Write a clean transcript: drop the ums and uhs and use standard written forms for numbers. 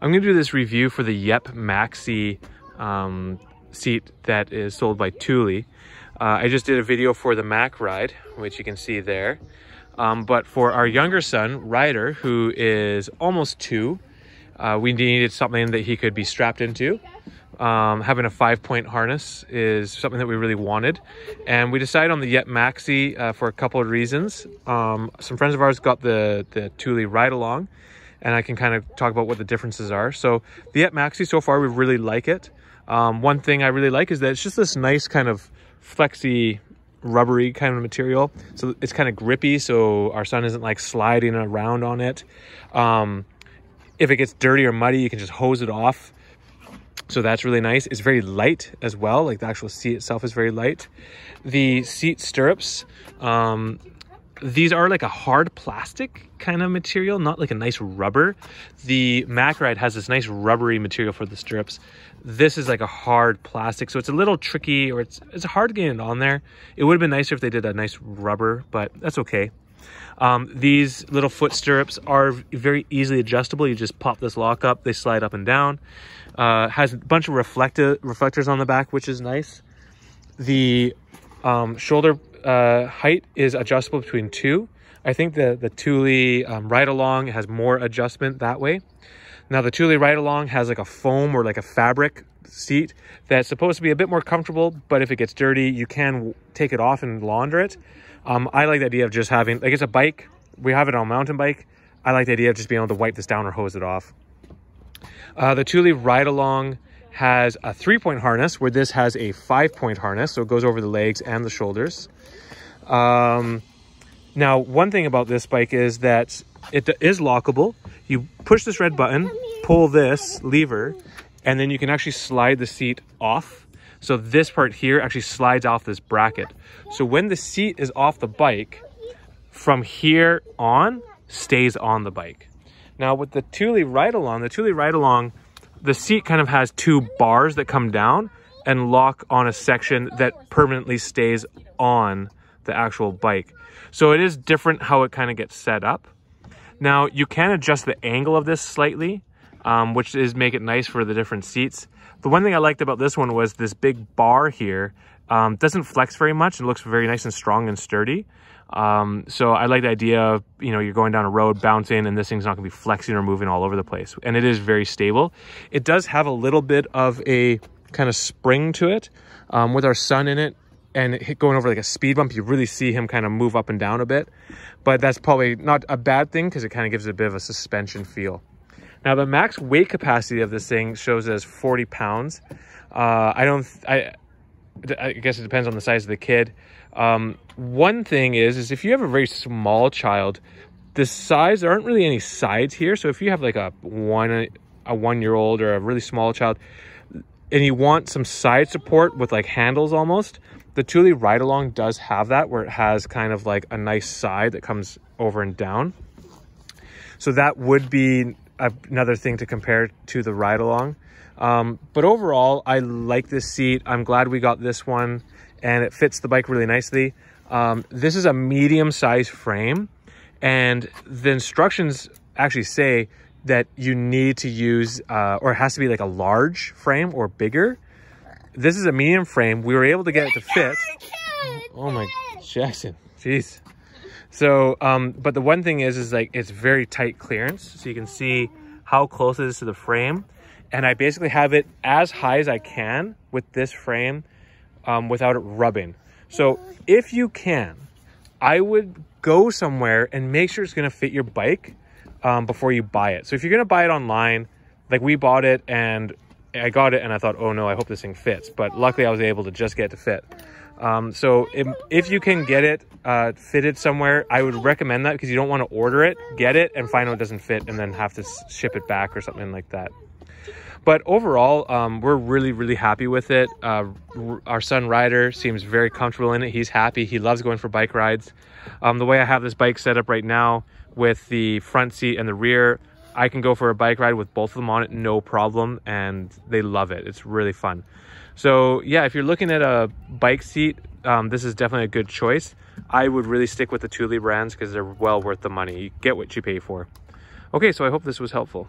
I'm going to do this review for the Yep Maxi seat that is sold by Thule. I just did a video for the Mac Ride, which you can see there. But for our younger son, Ryder, who is almost 2, we needed something that he could be strapped into. Having a 5-point harness is something that we really wanted. And we decided on the Yep Maxi for a couple of reasons. Some friends of ours got the Thule Ride Along, and I can kind of talk about what the differences are. So the Yep Maxi, so far, we really like it. One thing I really like is that it's just this nice kind of flexy, rubbery kind of material. So it's kind of grippy, so our son isn't like sliding around on it. If it gets dirty or muddy, you can just hose it off. So that's really nice. It's very light as well. Like the actual seat itself is very light. The seat stirrups, these are like a hard plastic kind of material, not like a nice rubber. The Mac Ride has this nice rubbery material for the stirrups. This is like a hard plastic, so it's a little tricky, or it's hard getting it on there. It would have been nicer if they did a nice rubber, but that's okay. These little foot stirrups are very easily adjustable. You just pop this lock up, they slide up and down. Has a bunch of reflectors on the back, which is nice. The shoulder height is adjustable between 2. I think the Thule Ride Along has more adjustment that way. Now the Thule Ride Along has like a foam or like a fabric seat that's supposed to be a bit more comfortable, but if it gets dirty, you can take it off and launder it. I like the idea of just having, like, it's a bike. We have it on a mountain bike. I like the idea of just being able to wipe this down or hose it off. The Thule Ride Along has a 3-point harness, where this has a 5-point harness, so it goes over the legs and the shoulders. Now, one thing about this bike is that it is lockable. You push this red button, pull this lever, and then you can actually slide the seat off. So this part here actually slides off this bracket. So when the seat is off the bike, from here on, stays on the bike. Now with the Thule Ride Along, the seat kind of has 2 bars that come down and lock on a section that permanently stays on the actual bike. So it is different how it kind of gets set up. Now you can adjust the angle of this slightly, which is make it nice for the different seats. The one thing I liked about this one was this big bar here doesn't flex very much and looks very nice and strong and sturdy. So I like the idea of, you know, you're going down a road bouncing and this thing's not gonna be flexing or moving all over the place. And it is very stable. It does have a little bit of a kind of spring to it. With our son in it and going over like a speed bump, you really see him kind of move up and down a bit. But that's probably not a bad thing because it kind of gives it a bit of a suspension feel. Now the max weight capacity of this thing shows as 40 pounds. I guess it depends on the size of the kid. One thing is if you have a very small child, the size, there aren't really any sides here. So if you have like a 1-year-old or a really small child and you want some side support with like handles almost, the Thule Ride Along does have that, where it has kind of like a nice side that comes over and down. So that would be another thing to compare to the Ride Along. But overall, I like this seat. I'm glad we got this one, and it fits the bike really nicely. This is a medium-sized frame, and the instructions actually say that you need to use, or it has to be like a large frame or bigger. This is a medium frame. We were able to get it to fit. Oh my, Jackson, jeez. So, but the one thing is like, it's very tight clearance. So you can see how close it is to the frame. And I basically have it as high as I can with this frame without it rubbing. So if you can, I would go somewhere and make sure it's gonna fit your bike before you buy it. So if you're gonna buy it online, like we bought it and I got it and I thought, oh no, I hope this thing fits. But luckily I was able to just get it to fit. So if you can get it fitted somewhere, I would recommend that, because you don't want to order it, get it, and find out it doesn't fit and then have to ship it back or something like that. But overall, we're really, really happy with it. Our son Ryder seems very comfortable in it. He's happy. He loves going for bike rides. The way I have this bike set up right now with the front seat and the rear, I can go for a bike ride with both of them on it, no problem, and they love it. It's really fun. So yeah, if you're looking at a bike seat, this is definitely a good choice. I would really stick with the Thule brands because they're well worth the money. You get what you pay for. Okay, so I hope this was helpful.